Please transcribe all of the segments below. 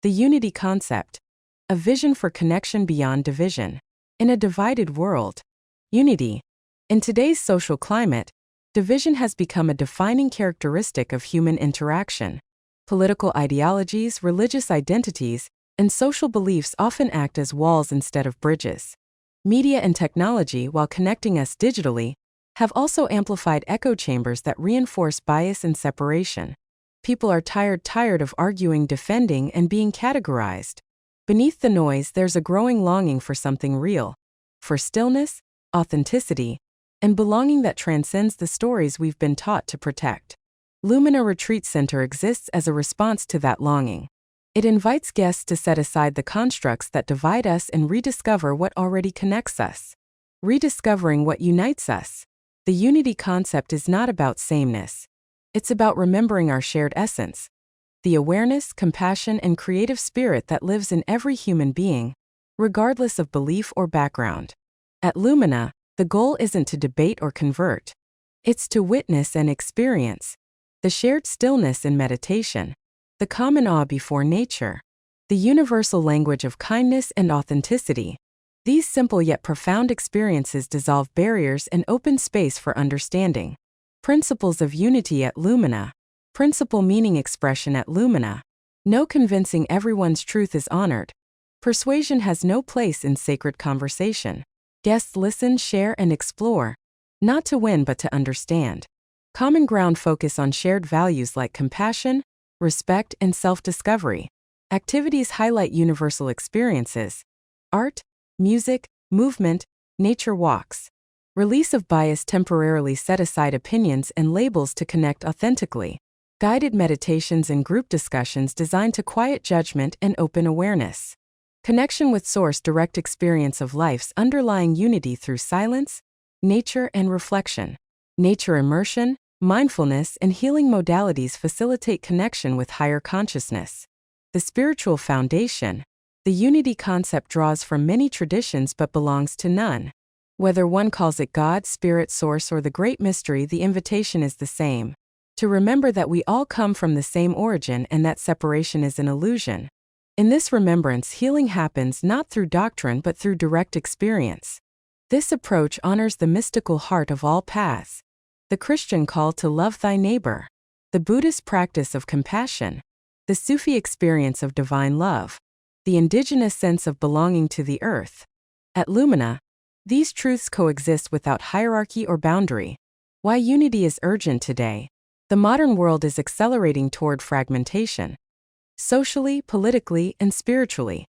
The unity concept, a vision for connection beyond division. In a divided world, unity. In today's social climate, division has become a defining characteristic of human interaction. Political ideologies, religious identities, and social beliefs often act as walls instead of bridges. Media and technology, while connecting us digitally, have also amplified echo chambers that reinforce bias and separation. People are tired of arguing, defending, and being categorized. Beneath the noise, there's a growing longing for something real, for stillness, authenticity, and belonging that transcends the stories we've been taught to protect. Lumina Retreat Center exists as a response to that longing. It invites guests to set aside the constructs that divide us and rediscover what already connects us. Rediscovering what unites us. The unity concept is not about sameness. It's about remembering our shared essence, the awareness, compassion, and creative spirit that lives in every human being, regardless of belief or background. At Lumina, the goal isn't to debate or convert. It's to witness and experience the shared stillness in meditation, the common awe before nature, the universal language of kindness and authenticity. These simple yet profound experiences dissolve barriers and open space for understanding. Principles of unity at Lumina. Principle meaning expression at Lumina. No convincing everyone's truth is honored. Persuasion has no place in sacred conversation. Guests listen, share, and explore, not to win but to understand. Common ground focus on shared values like compassion, respect, and self-discovery. Activities highlight universal experiences: art, music, movement, nature walks. Release of bias temporarily set aside opinions and labels to connect authentically. Guided meditations and group discussions designed to quiet judgment and open awareness. Connection with source, direct experience of life's underlying unity through silence, nature, and reflection. Nature immersion, mindfulness, and healing modalities facilitate connection with higher consciousness. The spiritual foundation. The unity concept draws from many traditions but belongs to none. Whether one calls it God, Spirit, Source, or the Great Mystery, the invitation is the same. To remember that we all come from the same origin and that separation is an illusion. In this remembrance, healing happens not through doctrine but through direct experience. This approach honors the mystical heart of all paths. The Christian call to love thy neighbor. The Buddhist practice of compassion. The Sufi experience of divine love. The indigenous sense of belonging to the earth. At Lumina, these truths coexist without hierarchy or boundary. Why unity is urgent today. The modern world is accelerating toward fragmentation. Socially, politically, and spiritually.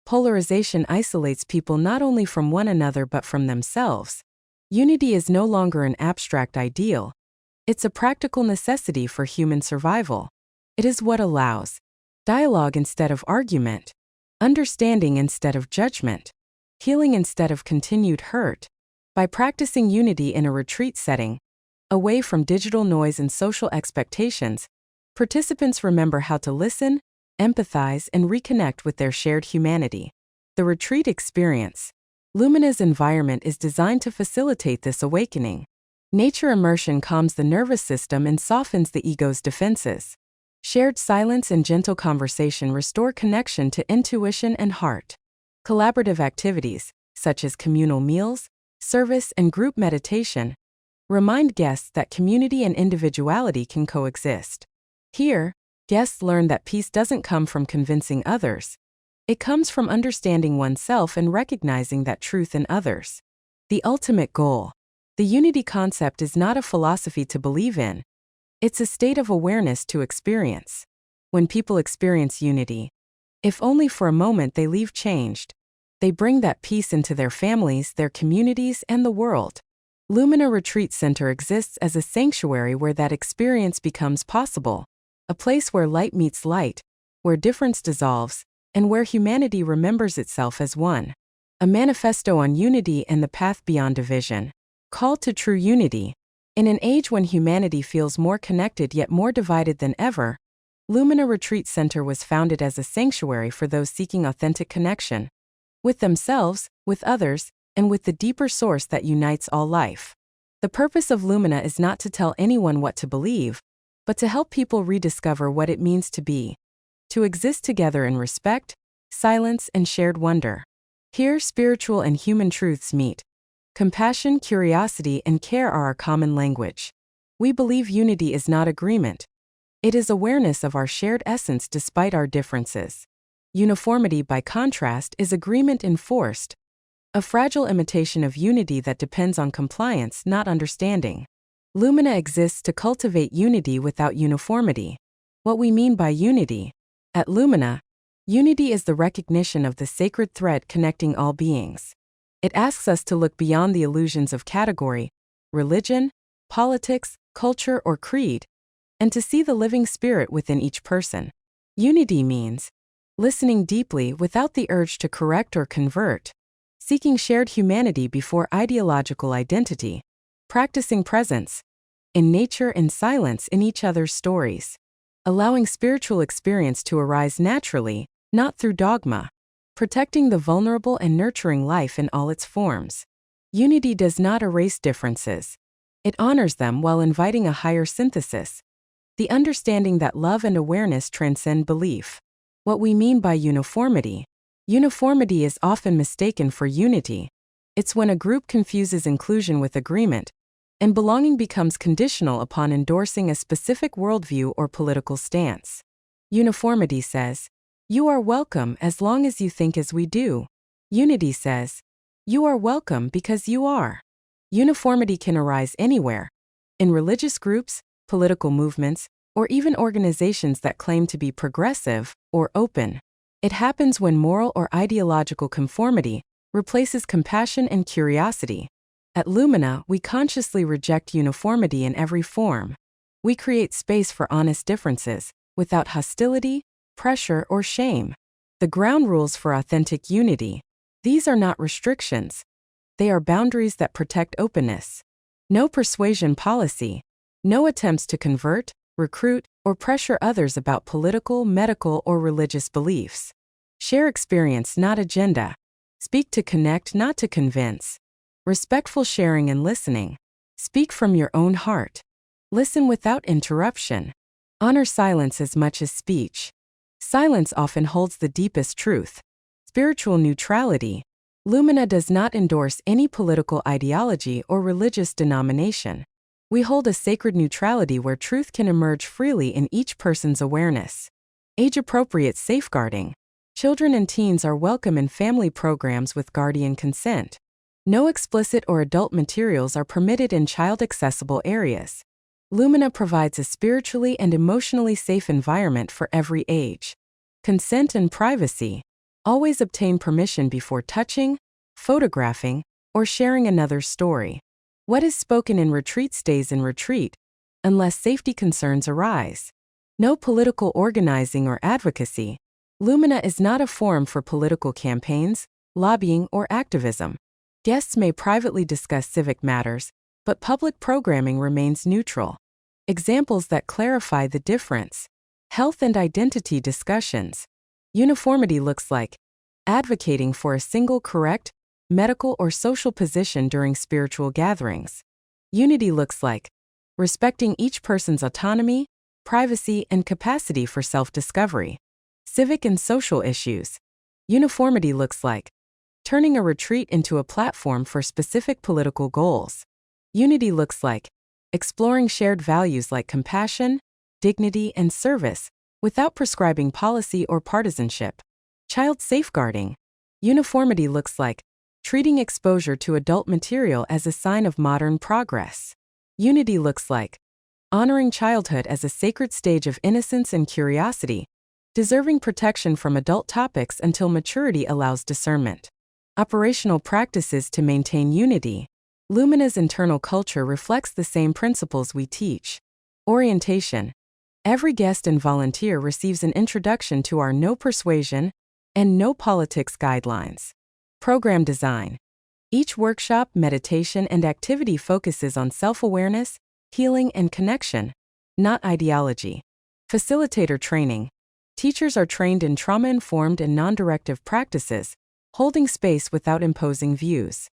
Polarization isolates people not only from one another but from themselves. Unity is no longer an abstract ideal. It's a practical necessity for human survival. It is what allows dialogue instead of argument, understanding instead of judgment, healing instead of continued hurt. By practicing unity in a retreat setting, away from digital noise and social expectations, participants remember how to listen, empathize, and reconnect with their shared humanity. The retreat experience. Lumina's environment is designed to facilitate this awakening. Nature immersion calms the nervous system and softens the ego's defenses. Shared silence and gentle conversation restore connection to intuition and heart. Collaborative activities, such as communal meals, service, and group meditation, remind guests that community and individuality can coexist. Here, guests learn that peace doesn't come from convincing others. It comes from understanding oneself and recognizing that truth in others. The ultimate goal. The unity concept is not a philosophy to believe in. It's a state of awareness to experience. When people experience unity, if only for a moment, they leave changed. They bring that peace into their families, their communities, and the world. Lumina Retreat Center exists as a sanctuary where that experience becomes possible. A place where light meets light, where difference dissolves, and where humanity remembers itself as one. A manifesto on unity and the path beyond division. Call to true unity. In an age when humanity feels more connected yet more divided than ever, Lumina Retreat Center was founded as a sanctuary for those seeking authentic connection with themselves, with others, and with the deeper source that unites all life. The purpose of Lumina is not to tell anyone what to believe, but to help people rediscover what it means to be to exist together in respect, silence, and shared wonder. Here, spiritual and human truths meet. Compassion, curiosity, and care are our common language. We believe unity is not agreement. It is awareness of our shared essence despite our differences. Uniformity, by contrast, is agreement enforced, a fragile imitation of unity that depends on compliance, not understanding. Lumina exists to cultivate unity without uniformity. What we mean by unity. At Lumina, unity is the recognition of the sacred thread connecting all beings. It asks us to look beyond the illusions of category, religion, politics, culture, or creed, and to see the living spirit within each person. Unity means listening deeply without the urge to correct or convert, seeking shared humanity before ideological identity, practicing presence in nature and silence in each other's stories, allowing spiritual experience to arise naturally, not through dogma, protecting the vulnerable and nurturing life in all its forms. Unity does not erase differences. It honors them while inviting a higher synthesis, the understanding that love and awareness transcend belief. What we mean by uniformity. Uniformity is often mistaken for unity. It's when a group confuses inclusion with agreement, and belonging becomes conditional upon endorsing a specific worldview or political stance. Uniformity says, "You are welcome as long as you think as we do." Unity says, "You are welcome because you are." Uniformity can arise anywhere, in religious groups, political movements, or even organizations that claim to be progressive or open. It happens when moral or ideological conformity replaces compassion and curiosity. At Lumina, we consciously reject uniformity in every form. We create space for honest differences, without hostility, pressure, or shame. The ground rules for authentic unity. These are not restrictions. They are boundaries that protect openness. No persuasion policy. No attempts to convert, recruit, or pressure others about political, medical, or religious beliefs. Share experience, not agenda. Speak to connect, not to convince. Respectful sharing and listening. Speak from your own heart. Listen without interruption. Honor silence as much as speech. Silence often holds the deepest truth. Spiritual neutrality. Lumina does not endorse any political ideology or religious denomination. We hold a sacred neutrality where truth can emerge freely in each person's awareness. Age-appropriate safeguarding. Children and teens are welcome in family programs with guardian consent. No explicit or adult materials are permitted in child-accessible areas. Lumina provides a spiritually and emotionally safe environment for every age. Consent and privacy. Always obtain permission before touching, photographing, or sharing another's story. What is spoken in retreat stays in retreat, unless safety concerns arise. No political organizing or advocacy. Lumina is not a forum for political campaigns, lobbying, or activism. Guests may privately discuss civic matters, but public programming remains neutral. Examples that clarify the difference. Health and identity discussions. Uniformity looks like advocating for a single correct, medical or social position during spiritual gatherings. Unity looks like respecting each person's autonomy, privacy, and capacity for self-discovery. Civic and social issues. Uniformity looks like turning a retreat into a platform for specific political goals. Unity looks like exploring shared values like compassion, dignity, and service without prescribing policy or partisanship. Child safeguarding. Uniformity looks like treating exposure to adult material as a sign of modern progress. Unity looks like honoring childhood as a sacred stage of innocence and curiosity, deserving protection from adult topics until maturity allows discernment. Operational practices to maintain unity. Lumina's internal culture reflects the same principles we teach. Orientation. Every guest and volunteer receives an introduction to our no persuasion and no politics guidelines. Program design. Each workshop, meditation, and activity focuses on self-awareness, healing, and connection, not ideology. Facilitator training. Teachers are trained in trauma-informed and non-directive practices, holding space without imposing views.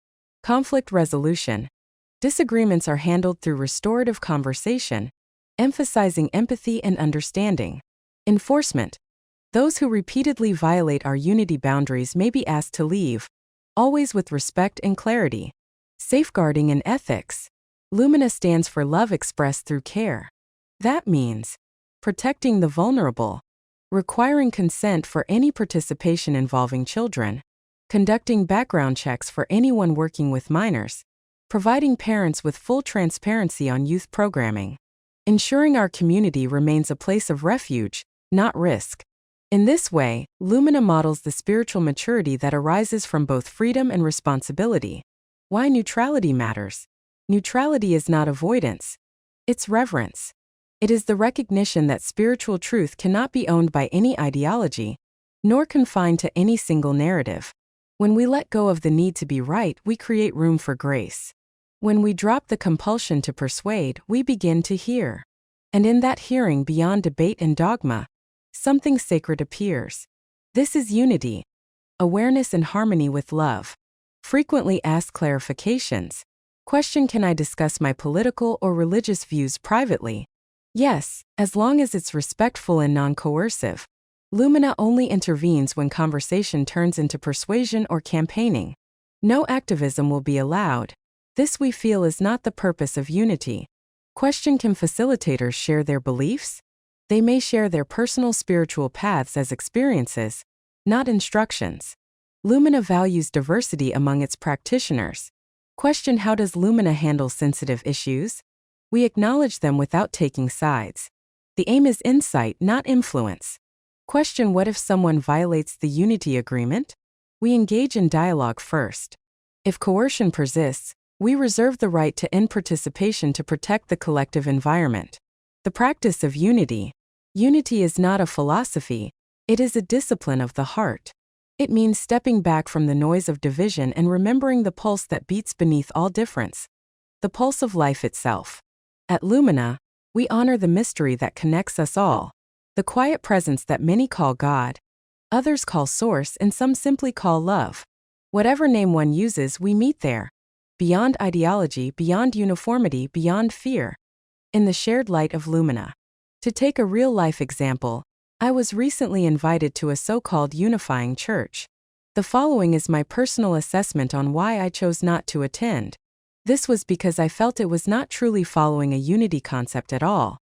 Conflict resolution. Disagreements are handled through restorative conversation, emphasizing empathy and understanding. Enforcement. Those who repeatedly violate our unity boundaries may be asked to leave, always with respect and clarity. Safeguarding and ethics. Lumina stands for love expressed through care. That means protecting the vulnerable, requiring consent for any participation involving children, conducting background checks for anyone working with minors, providing parents with full transparency on youth programming, ensuring our community remains a place of refuge, not risk. In this way, Lumina models the spiritual maturity that arises from both freedom and responsibility. Why neutrality matters. Neutrality is not avoidance. It's reverence. It is the recognition that spiritual truth cannot be owned by any ideology, nor confined to any single narrative. When we let go of the need to be right, we create room for grace. When we drop the compulsion to persuade, we begin to hear. And in that hearing, beyond debate and dogma, something sacred appears. This is unity, awareness and harmony with love. Frequently asked clarifications. Question: can I discuss my political or religious views privately? Yes, as long as it's respectful and non-coercive. Lumina only intervenes when conversation turns into persuasion or campaigning. No activism will be allowed. This, we feel, is not the purpose of unity. Question: can facilitators share their beliefs? They may share their personal spiritual paths as experiences, not instructions. Lumina values diversity among its practitioners. Question: how does Lumina handle sensitive issues? We acknowledge them without taking sides. The aim is insight, not influence. Question: what if someone violates the unity agreement? We engage in dialogue first. If coercion persists, we reserve the right to end participation to protect the collective environment. The practice of unity. Unity is not a philosophy, it is a discipline of the heart. It means stepping back from the noise of division and remembering the pulse that beats beneath all difference, the pulse of life itself. At Lumina, we honor the mystery that connects us all, the quiet presence that many call God, others call Source, and some simply call love. Whatever name one uses, we meet there. Beyond ideology, beyond uniformity, beyond fear. In the shared light of Lumina. To take a real-life example, I was recently invited to a so-called unifying church. The following is my personal assessment on why I chose not to attend. This was because I felt it was not truly following a unity concept at all.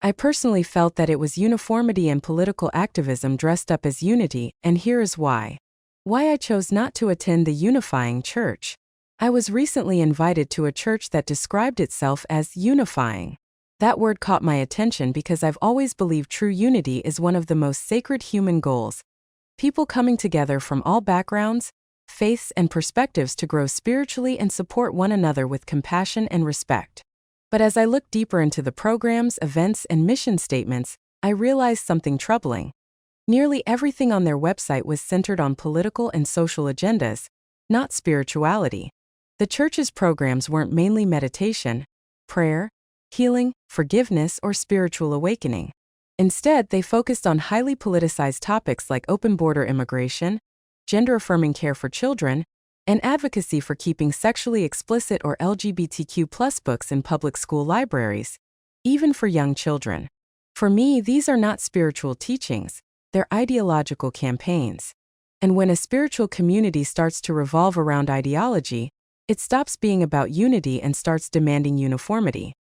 I personally felt that it was uniformity and political activism dressed up as unity, and here is why. Why I chose not to attend the unifying church. I was recently invited to a church that described itself as unifying. That word caught my attention because I've always believed true unity is one of the most sacred human goals. People coming together from all backgrounds, faiths, and perspectives to grow spiritually and support one another with compassion and respect. But as I looked deeper into the programs, events, and mission statements, I realized something troubling. Nearly everything on their website was centered on political and social agendas, not spirituality. The church's programs weren't mainly meditation, prayer, healing, forgiveness, or spiritual awakening. Instead, they focused on highly politicized topics like open border immigration, gender-affirming care for children, and advocacy for keeping sexually explicit or LGBTQ+ books in public school libraries, even for young children. For me, these are not spiritual teachings, they're ideological campaigns. And when a spiritual community starts to revolve around ideology, it stops being about unity and starts demanding uniformity.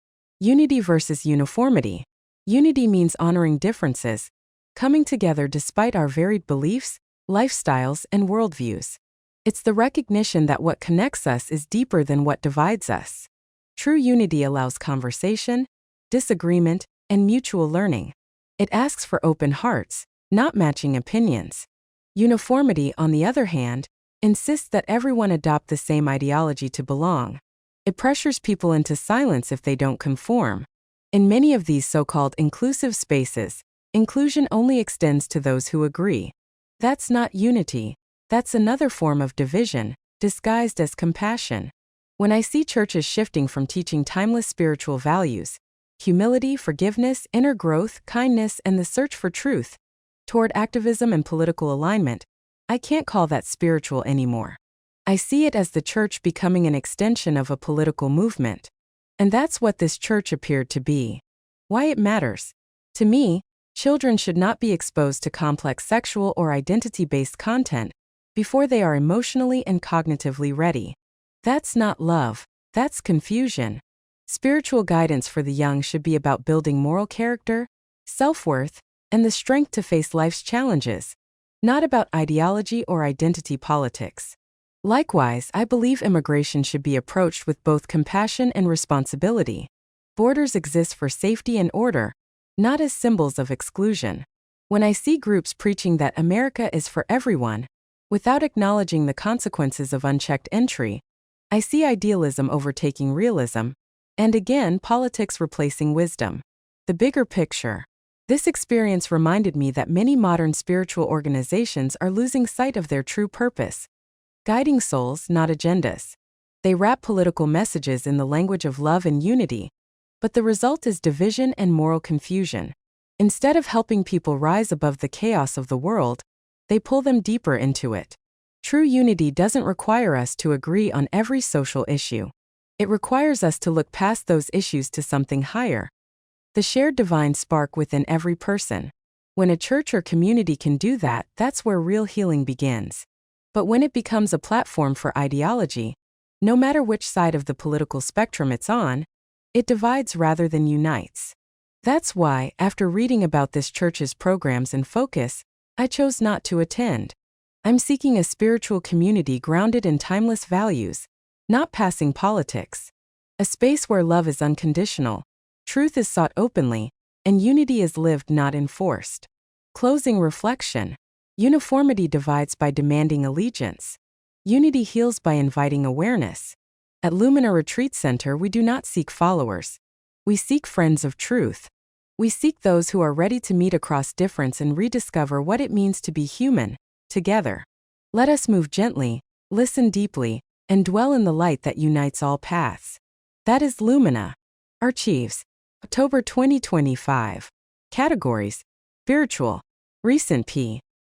Unity versus uniformity. Unity means honoring differences, coming together despite our varied beliefs, lifestyles, and worldviews. It's the recognition that what connects us is deeper than what divides us. True unity allows conversation, disagreement, and mutual learning. It asks for open hearts, not matching opinions. Uniformity, on the other hand, insists that everyone adopt the same ideology to belong. It pressures people into silence if they don't conform. In many of these so-called inclusive spaces, inclusion only extends to those who agree. That's not unity. That's another form of division, disguised as compassion. When I see churches shifting from teaching timeless spiritual values, humility, forgiveness, inner growth, kindness, and the search for truth, toward activism and political alignment, I can't call that spiritual anymore. I see it as the church becoming an extension of a political movement. And that's what this church appeared to be. Why it matters. To me, Children should not be exposed to complex sexual or identity-based content before they are emotionally and cognitively ready. That's not love, that's confusion. Spiritual guidance for the young should be about building moral character, self-worth, and the strength to face life's challenges, not about ideology or identity politics. Likewise, I believe immigration should be approached with both compassion and responsibility. Borders exist for safety and order, not as symbols of exclusion. When I see groups preaching that America is for everyone, without acknowledging the consequences of unchecked entry, I see idealism overtaking realism, and again politics replacing wisdom. The bigger picture. This experience reminded me that many modern spiritual organizations are losing sight of their true purpose, guiding souls, not agendas. They wrap political messages in the language of love and unity, but the result is division and moral confusion. Instead of helping people rise above the chaos of the world, they pull them deeper into it. True unity doesn't require us to agree on every social issue. It requires us to look past those issues to something higher, the shared divine spark within every person. When a church or community can do that, that's where real healing begins. But when it becomes a platform for ideology, no matter which side of the political spectrum it's on, it divides rather than unites. That's why, after reading about this church's programs and focus, I chose not to attend. I'm seeking a spiritual community grounded in timeless values, not passing politics. A space where love is unconditional, truth is sought openly, and unity is lived, not enforced. Closing reflection. Uniformity divides by demanding allegiance. Unity heals by inviting awareness. At Lumina Retreat Center, we do not seek followers. We seek friends of truth. We seek those who are ready to meet across difference and rediscover what it means to be human, together. Let us move gently, listen deeply, and dwell in the light that unites all paths. That is Lumina. Archives. October 2025. Categories. Spiritual. Recent p.